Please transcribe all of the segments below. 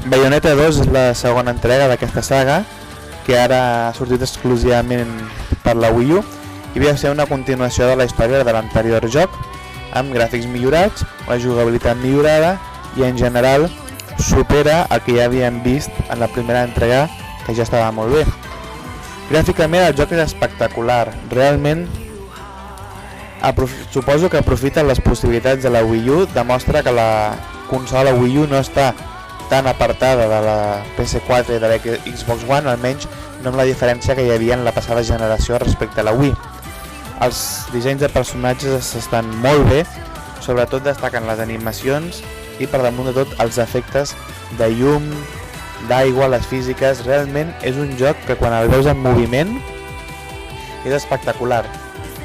Bayonetta 2 és la segona entrega d'aquesta saga, que ara ha sortit exclusivament per la Wii U i ve a ser una continuació de la història de l'anterior joc, amb gràfics millorats, la jugabilitat millorada i en general supera el que ja havíem vist en la primera entrega, que ja estava molt bé. Gràficament el joc és espectacular, realment suposo que aprofita les possibilitats de la Wii U, demostra que la consola Wii U no està tan apartada de la PS4 i de la Xbox One, almenys no amb la diferència que hi havia en la passada generació respecte a la Wii. Els dissenys de personatges estan molt bé, sobretot destaquen les animacions i per damunt de tot els efectes de llum, d'aigua, les físiques. Realment és un joc que quan el veus en moviment és espectacular.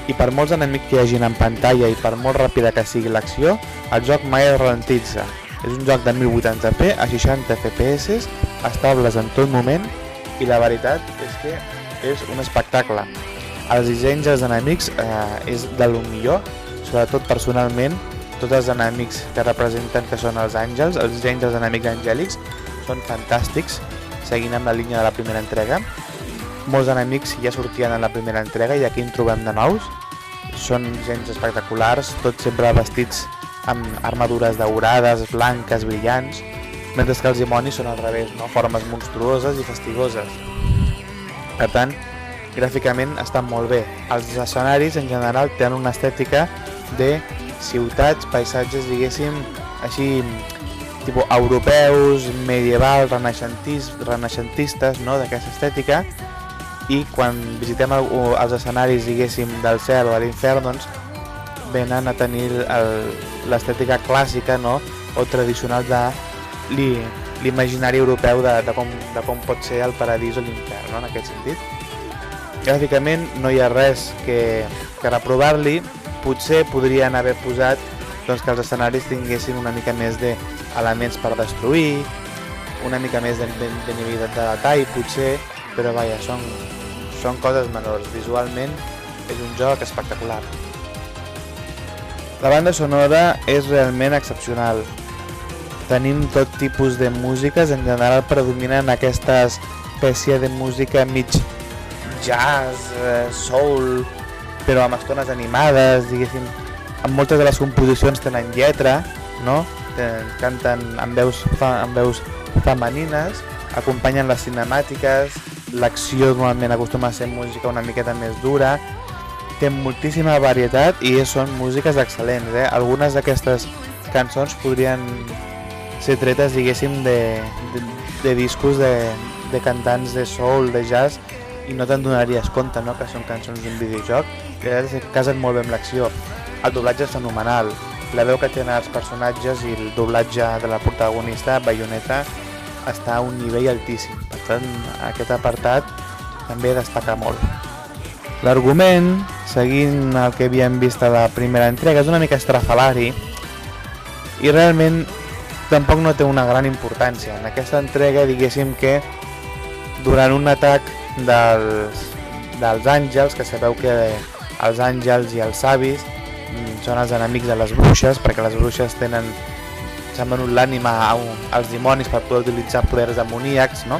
I per molts enemics que hi hagin en pantalla i per molt ràpida que sigui l'acció, el joc mai es ralentitza. És un joc de 1080p a 60 fps, estables en tot moment, i la veritat és que és un espectacle. Els dissenys dels enemics és de lo millor, sobretot personalment, tots els enemics que representen que són els àngels, els dissenys dels enemics angèlics són fantàstics, seguint amb la línia de la primera entrega. Molts enemics ja sortien en la primera entrega i aquí en trobem de nous. Són dissenys espectaculars, tots sempre vestits amb armadures daurades, blanques, brillants, mentre que els dimonis són al revés, no? Formes monstruoses i fastigoses. Per tant, gràficament estan molt bé. Els escenaris en general tenen una estètica de ciutats, paisatges, diguéssim, així, tipus europeus, medievals, renaixentistes, no? D'aquesta estètica, i quan visitem els escenaris, diguéssim, del cel o de l'infern, doncs venen a tenir l'estètica clàssica, no? O tradicional de l'imaginari europeu de com pot ser el paradís o l'infern, no? En aquest sentit. Gràficament no hi ha res que reprovar-li. Potser podrien haver posat doncs, que els escenaris tinguessin una mica més d'elements per destruir, una mica més de nivell de detall, potser, però vaja, són coses menors. Visualment és un joc espectacular. La banda sonora és realment excepcional. Tenim tot tipus de músiques, en general predominen aquesta espècie de música mig jazz, soul, però amb estones animades, diguéssim. En moltes de les composicions tenen lletra, no? Canten amb veus femenines, acompanyen les cinemàtiques, l'acció normalment acostuma a ser música una miqueta més dura, té moltíssima varietat i són músiques excel·lents. Algunes d'aquestes cançons podrien ser tretes, diguéssim, de discos de cantants de soul, de jazz, i no te'n donaries compte, no?, que són cançons d'un videojoc, que casen molt bé amb l'acció. El doblatge és fenomenal, la veu que tenen els personatges i el doblatge de la protagonista, Bayonetta, està a un nivell altíssim. Per tant, aquest apartat també destaca molt. L'argument, seguint el que havíem vist a la primera entrega, és una mica estrafalari i realment tampoc no té una gran importància. En aquesta entrega, diguéssim que durant un atac dels àngels, que sabeu que els àngels i els savis són els enemics de les bruixes, perquè les bruixes s'han venut l'ànima als dimonis per poder utilitzar poders demoníacs, no?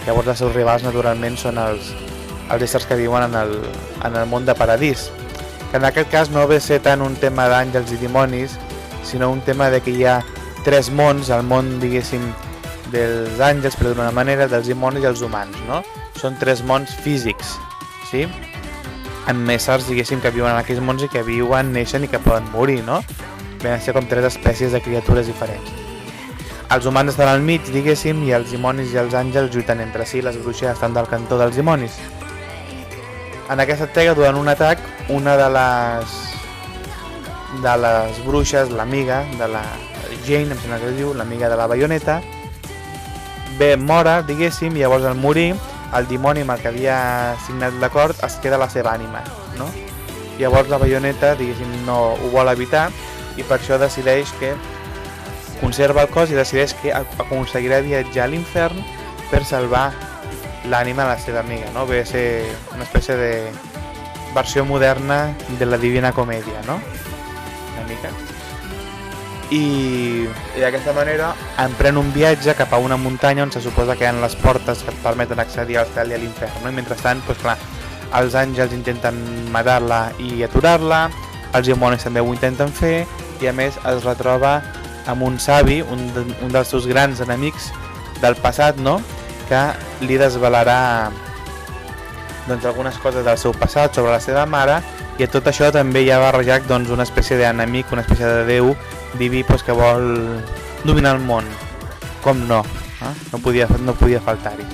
Llavors els seus rivals naturalment són els éssers que viuen en el món de paradís, que en aquest cas no ve a ser tant un tema d'àngels i dimonis, sinó un tema de que hi ha tres mons, el món, diguéssim, dels àngels, però d'una manera, dels dimonis i els humans, no? Són tres mons físics, sí? Amb éssers, diguéssim, que viuen en aquells mons i que viuen, neixen i que poden morir, no? Ven a ser com tres espècies de criatures diferents. Els humans estan al mig, diguéssim, i els dimonis i els àngels lluiten entre si, les bruixes estan del cantó dels dimonis. En aquesta entrega, durant un atac, una de les bruixes, l'amiga de la Jane, em sembla que es diu, l'amiga de la Bayonetta, mora, diguéssim, i llavors al morir, el dimoni amb el que havia signat l'acord es queda la seva ànima, no? Llavors la Bayonetta, diguéssim, no ho vol evitar i per això decideix que conserva el cos i decideix que aconseguirà viatjar a l'infern per salvar l'ànima de la seva amiga, no? Ve a ser una espècie de versió moderna de la Divina Comèdia, no? Una mica. i d'aquesta manera emprèn un viatge cap a una muntanya on se suposa que hi ha les portes que et permeten accedir al cel i a l'infern, no? I mentrestant, doncs clar, els àngels intenten matar-la i aturar-la, els dimonis també ho intenten fer, i a més es retroba amb un savi, un dels seus grans enemics del passat, no? Que li desvelarà doncs, algunes coses del seu passat sobre la seva mare, i a tot això també hi ha barrejat doncs, una espècie d'enemic, una espècie de déu diví doncs, que vol dominar el món. Com no? No podia faltar-hi.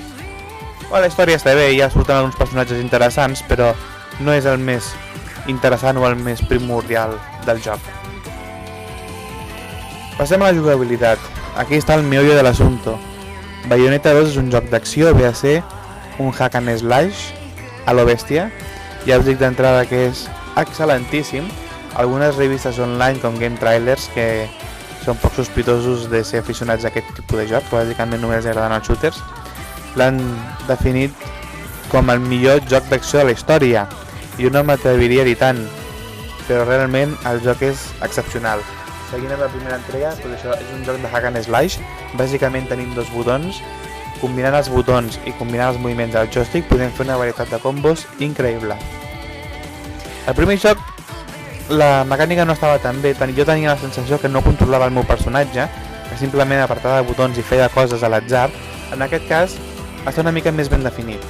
La història està bé, ja surten alguns personatges interessants, però no és el més interessant o el més primordial del joc. Passem a la jugabilitat. Aquí està el meollo de l'assumpto. Bayonetta 2 és un joc d'acció, ve a ser un hack and slash a lo bèstia. Ja us dic d'entrada que és excel·lentíssim. Algunes revistes online com Game Trailers, que són poc sospitosos de ser aficionats a aquest tipus de joc, que bàsicament només agraden els shooters, l'han definit com el millor joc d'acció de la història. Jo no m'atreviria a dir tant, però realment el joc és excepcional. Seguint amb la primera entrega, doncs això és un joc de hack and slash. Bàsicament tenim dos botons. Combinant els botons i combinant els moviments del joystick podem fer una varietat de combos increïble. El primer joc, la mecànica no estava tan bé, jo tenia la sensació que no controlava el meu personatge, que simplement apartava de botons i feia coses a l'atzar. En aquest cas està una mica més ben definit.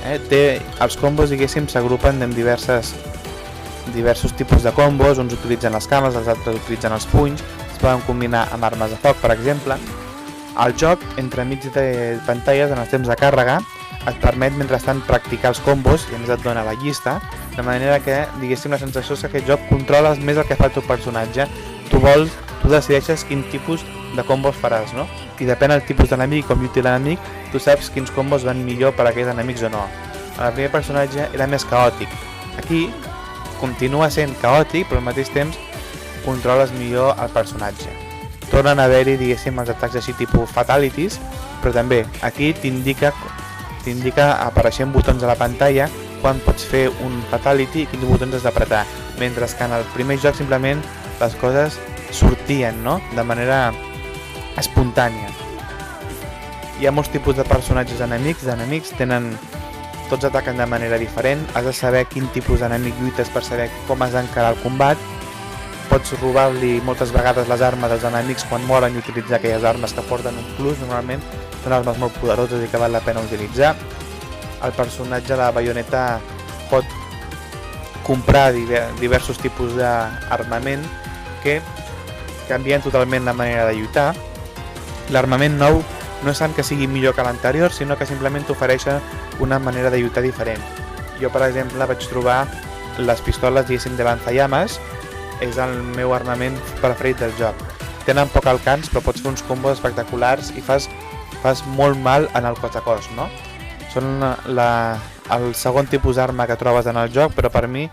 Els combos, diguéssim, s'agrupen en diversos tipus de combos, uns utilitzen les cames, els altres utilitzen els punys, es poden combinar amb armes de foc, per exemple. El joc, entremig de pantalles, en els temps de càrrega, et permet mentrestant practicar els combos i a més et dona la llista, de manera que, diguéssim, la sensació és que aquest joc controles més el que fa el teu personatge. Tu decideixes quin tipus de combos faràs, no? I depèn del tipus d'enemic, com lluiti l'enemic, tu saps quins combos van millor per a aquells enemics o no. El primer personatge era més caòtic. Aquí continua sent caòtic, però al mateix temps controles millor el personatge. Tornen a haver-hi, diguéssim, els atacs així tipus fatalities, però també aquí t'indica apareixent botons a la pantalla quan pots fer un fatality i quins botons has d'apretar, mentre que en el primer joc simplement les coses sortien, no? De manera espontània. Hi ha molts tipus de personatges enemics, tots ataquen de manera diferent, has de saber quin tipus d'enemic lluites per saber com has d'encarar el combat, pots robar-li moltes vegades les armes dels enemics quan moren i utilitzar aquelles armes que porten un plus, normalment són armes molt poderoses i que val la pena utilitzar. El personatge de Bayonetta pot comprar diversos tipus d'armament que canvien totalment la manera de lluitar. L'armament nou no és tant que sigui millor que l'anterior, sinó que simplement t'ofereixen una manera de lluitar diferent. Jo, per exemple, vaig trobar les pistoles, diguéssim, de lanzallames, és el meu armament preferit del joc. Tenen poc alcance, però pots fer uns combos espectaculars i fas molt mal en el cos a cos, no? Són el segon tipus d'arma que trobes en el joc, però per mi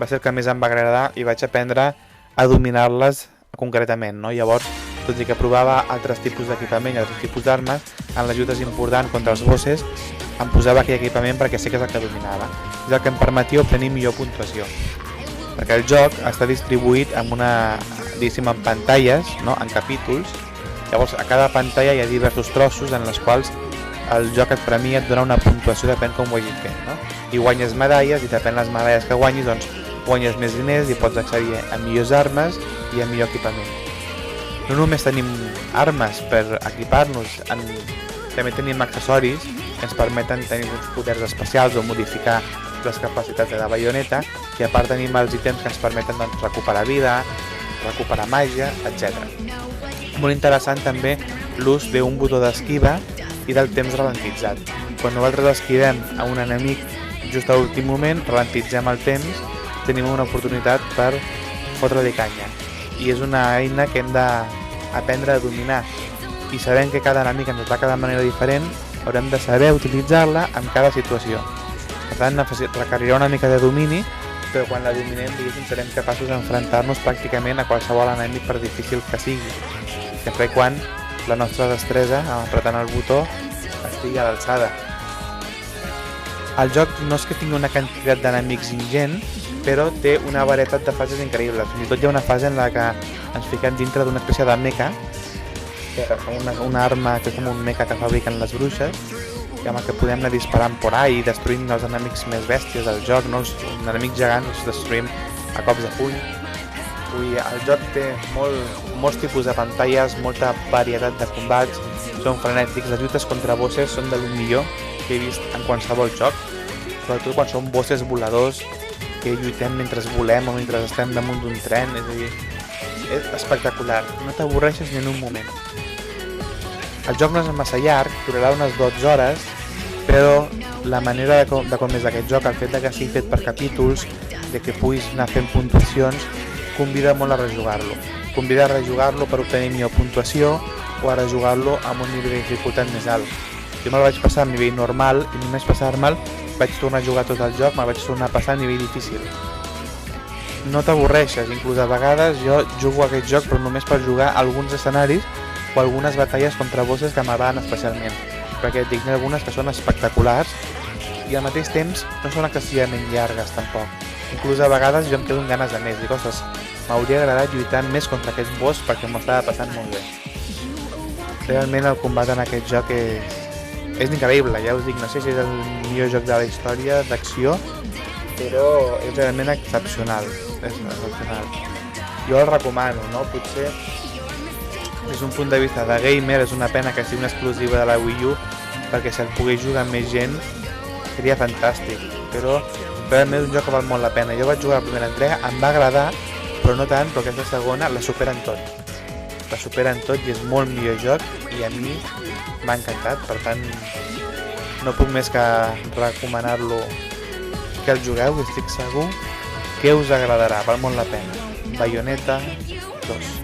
va ser el que més em va agradar i vaig aprendre a dominar-les concretament, no? Llavors, tot i que provava altres tipus d'equipament i altres tipus d'armes, en les lluites importants contra els bosses em posava aquell equipament perquè sé que és el que dominava. És el que em permetia obtenir millor puntuació. Perquè el joc està distribuït en en pantalles, no? En capítols. Llavors, a cada pantalla hi ha diversos trossos en els quals el joc et premia, et dona una puntuació, depèn com ho hagis fet, no? I guanyes medalles, i depèn les medalles que guanyis, doncs guanyes més diners i pots accedir a millors armes i a millor equipament. No només tenim armes per equipar-nos, també tenim accessoris que ens permeten tenir uns poders especials o modificar les capacitats de la Bayonetta, i a part tenim els ítems que ens permeten recuperar vida, recuperar màgia, etc. Molt interessant també l'ús d'un botó d'esquiva i del temps ralentitzat. Quan nosaltres esquivem a un enemic just a l'últim moment, ralentitzem el temps, tenim una oportunitat per fotre-li canya. I és una eina que hem d'aprendre a dominar. I sabent que cada enemic ens ataca de manera diferent, haurem de saber utilitzar-la en cada situació. Per tant, requerirà una mica de domini, però quan la dominem, diguéssim, serem capaços d'enfrontar-nos pràcticament a qualsevol enemic, per difícil que sigui, sempre i quan la nostra destresa, apretant el botó, estigui a l'alçada. El joc no és que tingui una quantitat d'enemics ingent, però té una varietat de fases increïbles. Fins i tot hi ha una fase en la que ens fiquem dintre d'una espècie de mecha, que agafem una arma que és com un mecha que fabriquen les bruixes, i amb el que podem anar disparant por ahí i destruint els enemics més bèsties del joc, no? Els enemics gegants els destruïm a cops de puny. El joc té molts tipus de pantalles, molta varietat de combats, són frenètics, les lluites contra bosses són de lo millor que he vist en qualsevol joc, sobretot quan són bosses voladors que lluitem mentre volem o mentre estem damunt d'un tren, és a dir, és espectacular, no t'avorreixes ni en un moment. El joc no és massa llarg, durarà unes 12 hores, però la manera de com és aquest joc, el fet que sigui fet per capítols, de que puguis anar fent puntuacions, convida molt a rejugar-lo. Convida a rejugar-lo per obtenir millor puntuació o a rejugar-lo amb un nivell de dificultat més alt. Jo me'l vaig passar a nivell normal i només passar-me'l vaig tornar a jugar tot el joc, me'l vaig tornar a passar a nivell difícil. No t'avorreixes, inclús a vegades jo jugo a aquest joc però només per jugar alguns escenaris o algunes batalles contra bosses que m'agraden especialment, perquè et dic, n'hi ha algunes que són espectaculars i al mateix temps no són excessivament llargues tampoc. Inclús a vegades jo em quedo amb ganes de més, dic, ostres, m'hauria agradat lluitar més contra aquest boss perquè m'ho estava passant molt bé. Realment el combat en aquest joc és increïble, ja us dic, no sé si és el millor joc de la història d'acció, però és realment excepcional, és excepcional. Jo el recomano, no? Potser des d'un punt de vista de gamer és una pena que sigui una exclusiva de la Wii U, perquè si el pogués jugar amb més gent seria fantàstic, però realment és un joc que val molt la pena. Jo vaig jugar a la primera entrega, em va agradar, però no tant, però aquesta segona la superen tot. La superen tot i és molt millor joc i a mi m'ha encantat, per tant no puc més que recomanar-lo que el jugueu, estic segur que us agradarà, val molt la pena. Bayonetta 2.